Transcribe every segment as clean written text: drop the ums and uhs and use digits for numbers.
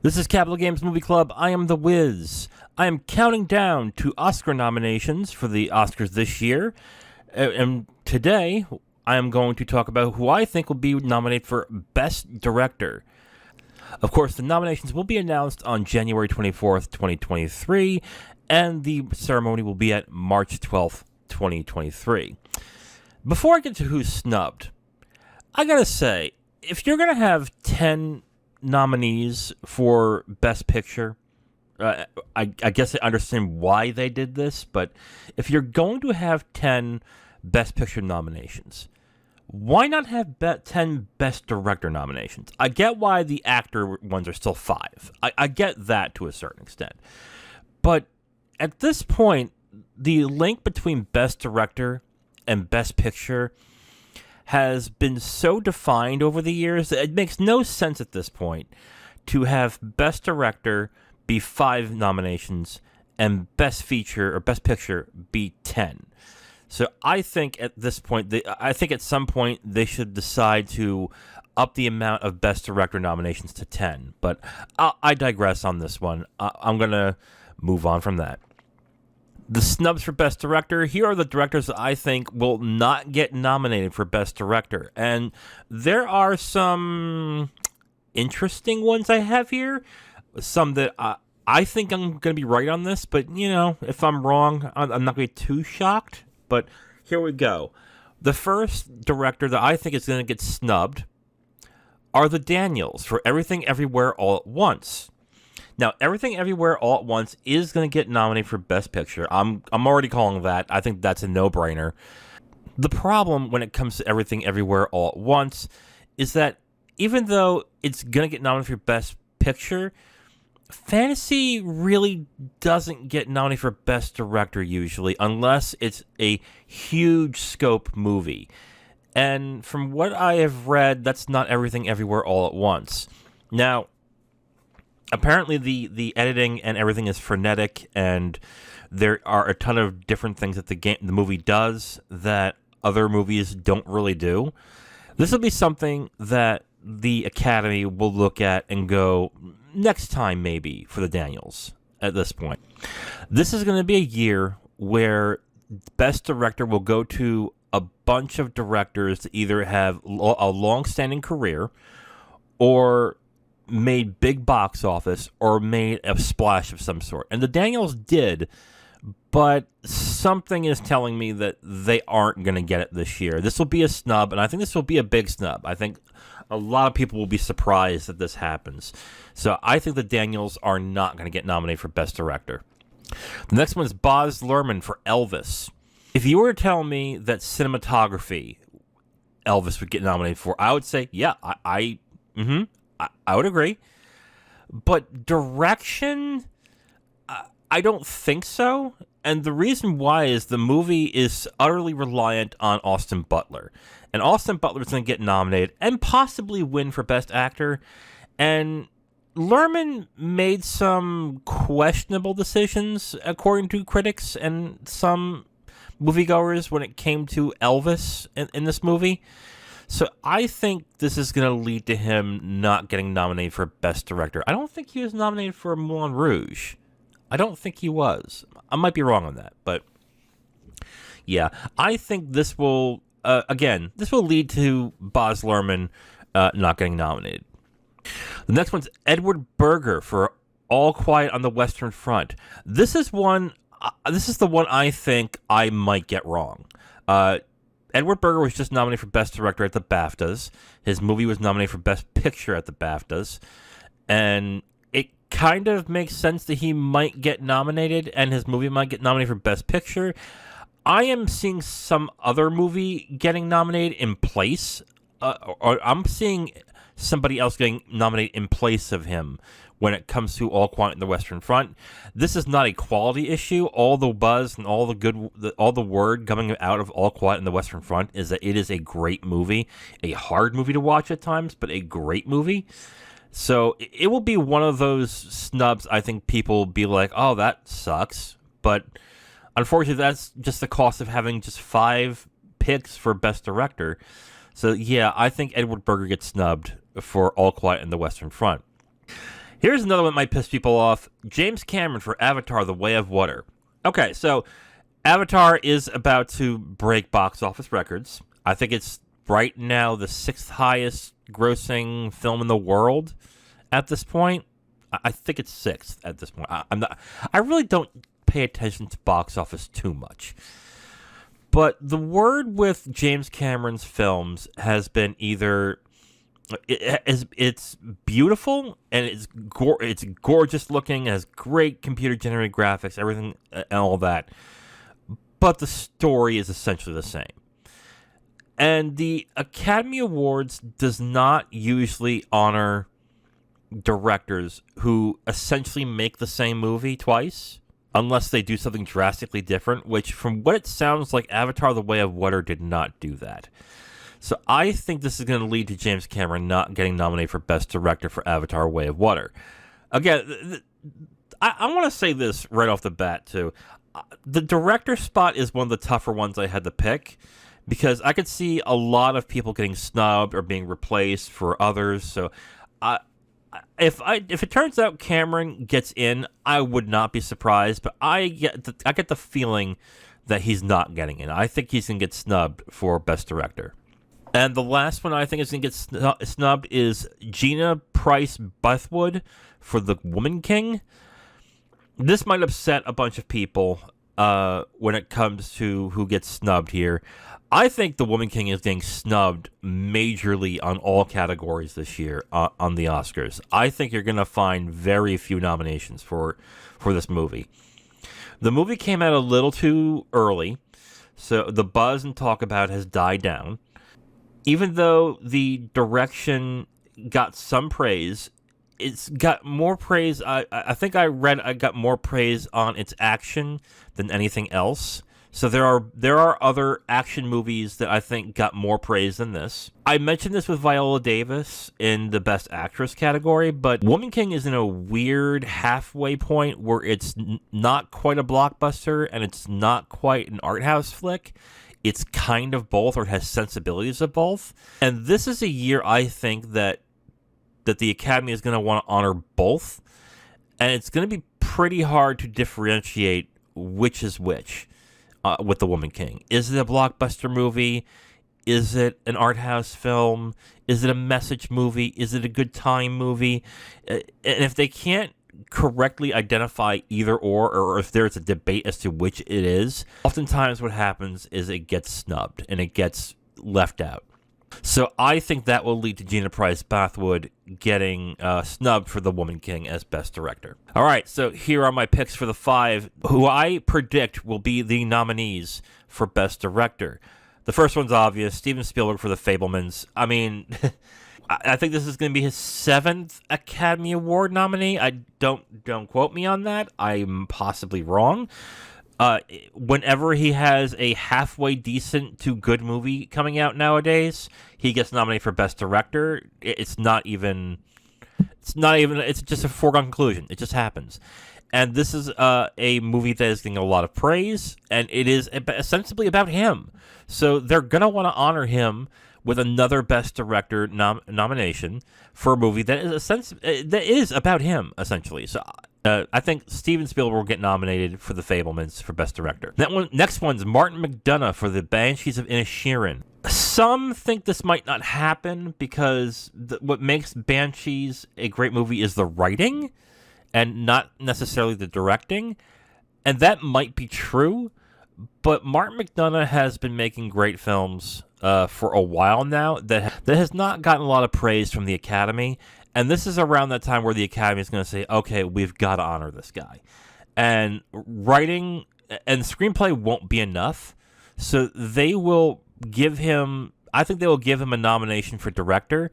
This is Capital Games Movie Club. I am the Wiz. I am counting down to Oscar nominations for the Oscars this year. And today, I am going to talk about who I think will be nominated for Best Director. Of course, the nominations will be announced on January 24th, 2023, and the ceremony will be at March 12th, 2023. Before I get to who's snubbed, I gotta say, if you're gonna have 10 nominees for Best Picture, I guess I understand why they did this, but if you're going to have 10 Best Picture nominations, why not have 10 Best Director nominations? I get why the actor ones are still 5. I get that to a certain extent. But at this point, the link between Best Director and Best Picture has been so defined over the years that it makes no sense at this point to have Best Director be 5 nominations and Best Feature or Best Picture be 10. So I think at this point, at some point they should decide to up the amount of Best Director nominations to 10. But I digress on this one. I'm going to move on from that. The snubs for Best Director, here are the directors that I think will not get nominated for Best Director. And there are some interesting ones I have here. Some that I think I'm going to be right on this, but, you know, if I'm wrong, I'm not going to be too shocked. But here we go. The first director that I think is going to get snubbed are the Daniels for Everything Everywhere All at Once. Now, Everything Everywhere All at Once is going to get nominated for Best Picture. I'm already calling that. I think that's a no-brainer. The problem when it comes to Everything Everywhere All at Once is that even though it's going to get nominated for Best Picture, fantasy really doesn't get nominated for Best Director usually, unless it's a huge scope movie. And from what I have read, that's not Everything Everywhere All at Once. Now, apparently the editing and everything is frenetic, and there are a ton of different things that the movie does that other movies don't really do. This will be something that the Academy will look at and go, next time maybe for the Daniels at this point. This is going to be a year where Best Director will go to a bunch of directors that either have a long-standing career or made big box office or made a splash of some sort. And the Daniels did, but something is telling me that they aren't going to get it this year. This will be a snub, and I think this will be a big snub. I think a lot of people will be surprised that this happens. So I think the Daniels are not going to get nominated for Best Director. The next one is Baz Luhrmann for Elvis. If you were to tell me that cinematography Elvis would get nominated for, I would say, yeah, I would agree. But direction, I don't think so. And the reason why is the movie is utterly reliant on Austin Butler. And Austin Butler is going to get nominated and possibly win for Best Actor. And Luhrmann made some questionable decisions, according to critics and some moviegoers, when it came to Elvis in this movie. So I think this is going to lead to him not getting nominated for Best Director. I don't think he was nominated for Moulin Rouge. I don't think he was. I might be wrong on that, but yeah, I think this will, this will lead to Baz Luhrmann not getting nominated. The next one's Edward Berger for All Quiet on the Western Front. This is the one I think I might get wrong. Edward Berger was just nominated for Best Director at the BAFTAs. His movie was nominated for Best Picture at the BAFTAs. And it kind of makes sense that he might get nominated and his movie might get nominated for Best Picture. I am seeing some other movie getting nominated in place. Or I'm seeing somebody else getting nominated in place of him when it comes to All Quiet on the Western Front. This is not a quality issue. All the buzz and all the word coming out of All Quiet on the Western Front is that it is a great movie, a hard movie to watch at times, but a great movie. So it will be one of those snubs. I think people will be like, oh, that sucks. But unfortunately, that's just the cost of having just 5 picks for Best Director. So yeah, I think Edward Berger gets snubbed for All Quiet on the Western Front. Here's another one that might piss people off. James Cameron for Avatar: The Way of Water. Okay, so Avatar is about to break box office records. I think it's right now the 6th highest grossing film in the world at this point. I think it's 6th at this point. I really don't pay attention to box office too much. But the word with James Cameron's films has been either it's beautiful and it's gorgeous looking, it has great computer generated graphics, everything and all that. But the story is essentially the same. And the Academy Awards does not usually honor directors who essentially make the same movie twice, unless they do something drastically different, which from what it sounds like, Avatar: The Way of Water did not do that. So I think this is going to lead to James Cameron not getting nominated for Best Director for Avatar: Way of Water. Again, I want to say this right off the bat, too. The director spot is one of the tougher ones I had to pick, because I could see a lot of people getting snubbed or being replaced for others. So if it turns out Cameron gets in, I would not be surprised. But I get the feeling that he's not getting in. I think he's going to get snubbed for Best Director. And the last one I think is going to get snubbed is Gina Prince-Bythewood for The Woman King. This might upset a bunch of people when it comes to who gets snubbed here. I think The Woman King is getting snubbed majorly on all categories this year on the Oscars. I think you're going to find very few nominations for this movie. The movie came out a little too early, so the buzz and talk about it has died down. Even though the direction got some praise, it's got more praise. I think I got more praise on its action than anything else. So there are other action movies that I think got more praise than this. I mentioned this with Viola Davis in the Best Actress category, but Woman King is in a weird halfway point where it's not quite a blockbuster and it's not quite an art house flick. It's kind of both, or it has sensibilities of both. And this is a year I think that the Academy is going to want to honor both. And it's going to be pretty hard to differentiate which is which with The Woman King. Is it a blockbuster movie? Is it an art house film? Is it a message movie? Is it a good time movie? And if they can't correctly identify either or if there's a debate as to which it is, oftentimes what happens is it gets snubbed and it gets left out. So I think that will lead to Gina Prince-Bythewood getting snubbed for The Woman King as Best Director. All right, so here are my picks for the 5 who I predict will be the nominees for Best Director. The first one's obvious, Steven Spielberg for The Fabelmans. I mean, I think this is going to be his 7th Academy Award nominee. I don't quote me on that. I'm possibly wrong. Whenever he has a halfway decent to good movie coming out nowadays, he gets nominated for Best Director. It's just a foregone conclusion. It just happens. And this is a movie that is getting a lot of praise, and it is ostensibly about him. So they're going to want to honor him with another Best Director nomination for a movie that is about him, essentially. So I think Steven Spielberg will get nominated for The Fabelmans for Best Director. Next one's Martin McDonagh for The Banshees of Inisherin. Some think this might not happen because what makes Banshees a great movie is the writing and not necessarily the directing. And that might be true, but Martin McDonagh has been making great films for a while now that has not gotten a lot of praise from the Academy. And this is around that time where the Academy is going to say, okay, we've got to honor this guy. And writing and screenplay won't be enough. So they will give him, I think they will give him a nomination for director.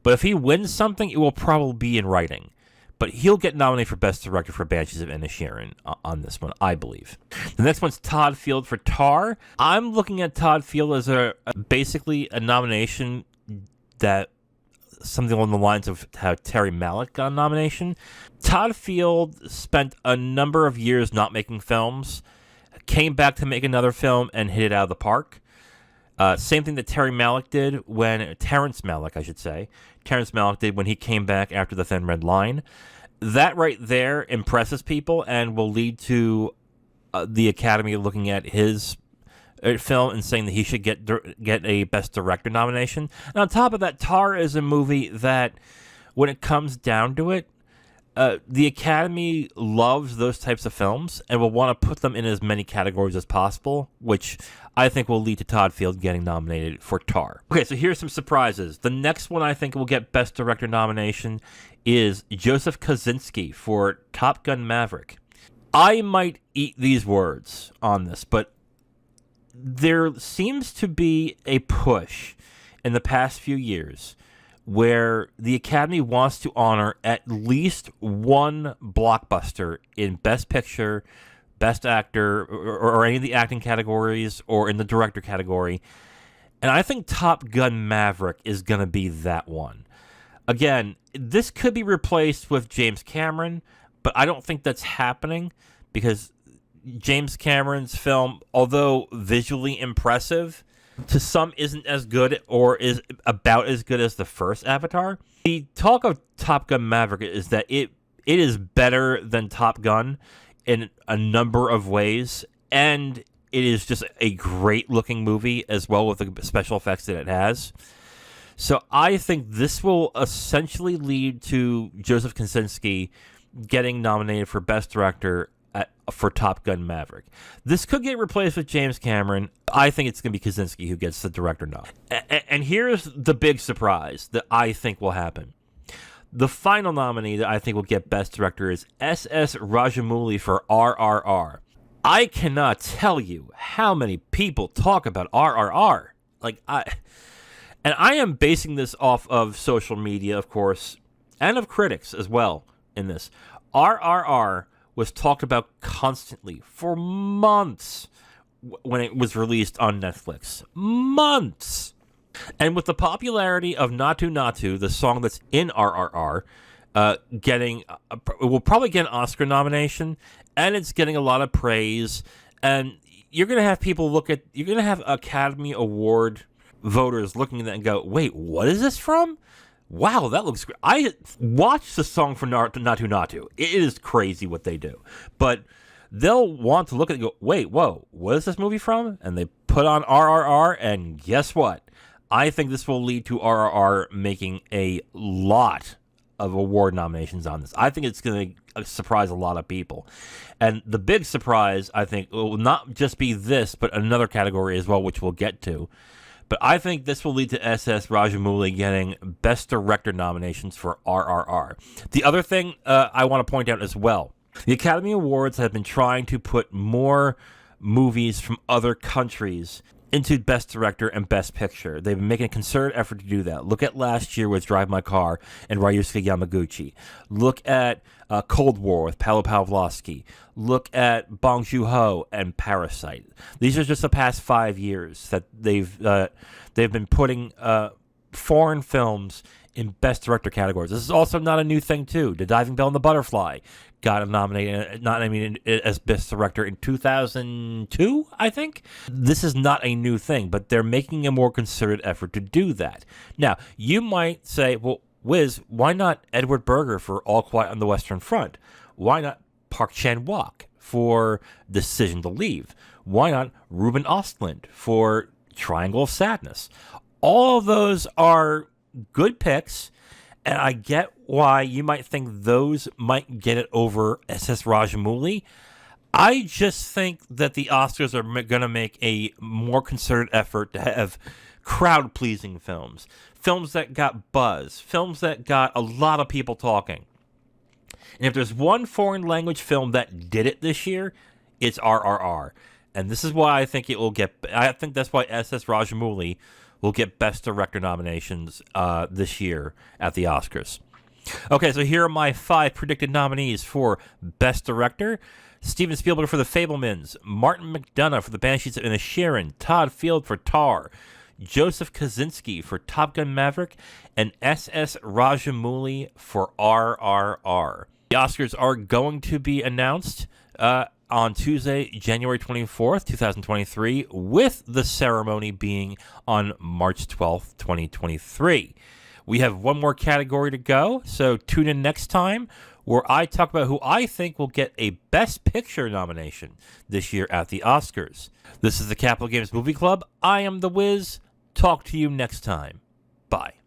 But if he wins something, it will probably be in writing. But he'll get nominated for Best Director for Banshees of Inisherin on this one, I believe. The next one's Todd Field for Tar. I'm looking at Todd Field as basically a nomination that something along the lines of how Terry Malick got a nomination. Todd Field spent a number of years not making films, came back to make another film and hit it out of the park. Same thing that Terrence Malick did when he came back after The Thin Red Line. That right there impresses people and will lead to the Academy looking at his film and saying that he should get a Best Director nomination. And on top of that, Tar is a movie that, when it comes down to it, the Academy loves those types of films and will want to put them in as many categories as possible, which I think will lead to Todd Field getting nominated for Tar. Okay, so here's some surprises. The next one I think will get Best Director nomination is Joseph Kosinski for Top Gun Maverick. I might eat these words on this, but there seems to be a push in the past few years where the Academy wants to honor at least one blockbuster in Best Picture, Best Actor, or any of the acting categories, or in the director category. And I think Top Gun Maverick is going to be that one. Again, this could be replaced with James Cameron, but I don't think that's happening because James Cameron's film, although visually impressive, to some isn't as good or is about as good as the first Avatar. The talk of Top Gun Maverick is that it is better than Top Gun in a number of ways, and it is just a great looking movie as well with the special effects that it has. So I think this will essentially lead to Joseph Kosinski getting nominated for Best Director for Top Gun Maverick. This could get replaced with James Cameron. I think it's going to be Kosinski who gets the director nod. And here's the big surprise that I think will happen. The final nominee that I think will get Best Director is S.S. Rajamouli for RRR. I cannot tell you how many people talk about RRR. And I am basing this off of social media, of course, and of critics as well in this. RRR was talked about constantly for months when it was released on Netflix. Months! And with the popularity of Natu Natu, the song that's in RRR, it will probably get an Oscar nomination, and it's getting a lot of praise, and you're going to have you're going to have Academy Award voters looking at that and go, wait, what is this from? Wow, that looks great. I watched the song for Natu Natu. It is crazy what they do. But they'll want to look at it and go, wait, whoa, what is this movie from? And they put on RRR, and guess what? I think this will lead to RRR making a lot of award nominations on this. I think it's going to surprise a lot of people. And the big surprise, I think, will not just be this, but another category as well, which we'll get to. But I think this will lead to S.S. Rajamouli getting Best Director nominations for RRR. The other thing I want to point out as well, the Academy Awards have been trying to put more movies from other countries into Best Director and Best Picture. They've been making a concerted effort to do that. Look at last year with Drive My Car and Ryusuke Yamaguchi. Look at Cold War with Paolo Pawlowski. Look at Bong Joon-ho and Parasite. These are just the past 5 years that they've been putting foreign films in Best Director categories. This is also not a new thing, too. The Diving Bell and the Butterfly got nominated as Best Director in 2002, I think. This is not a new thing, but they're making a more concerted effort to do that. Now, you might say, well, Wiz, why not Edward Berger for All Quiet on the Western Front? Why not Park Chan-wook for Decision to Leave? Why not Ruben Östlund for Triangle of Sadness? All of those are good picks, and I get why you might think those might get it over S.S. Rajamouli. I just think that the Oscars are going to make a more concerted effort to have crowd-pleasing films, films that got buzz, films that got a lot of people talking. And if there's one foreign language film that did it this year, it's RRR. And this is why I think it will get. I think that's why S.S. Rajamouli will get Best Director nominations this year at the Oscars. Okay, so here are my 5 predicted nominees for Best Director. Steven Spielberg for The Fabelmans, Martin McDonagh for The Banshees of Inisherin, Todd Field for Tar, Joseph Kosinski for Top Gun Maverick, and S.S. Rajamouli for RRR. The Oscars are going to be announced on Tuesday, January 24th, 2023, with the ceremony being on March 12th, 2023. We have one more category to go, so tune in next time where I talk about who I think will get a Best Picture nomination this year at the Oscars. This is the Capital Games Movie Club. I am The Wiz. Talk to you next time. Bye.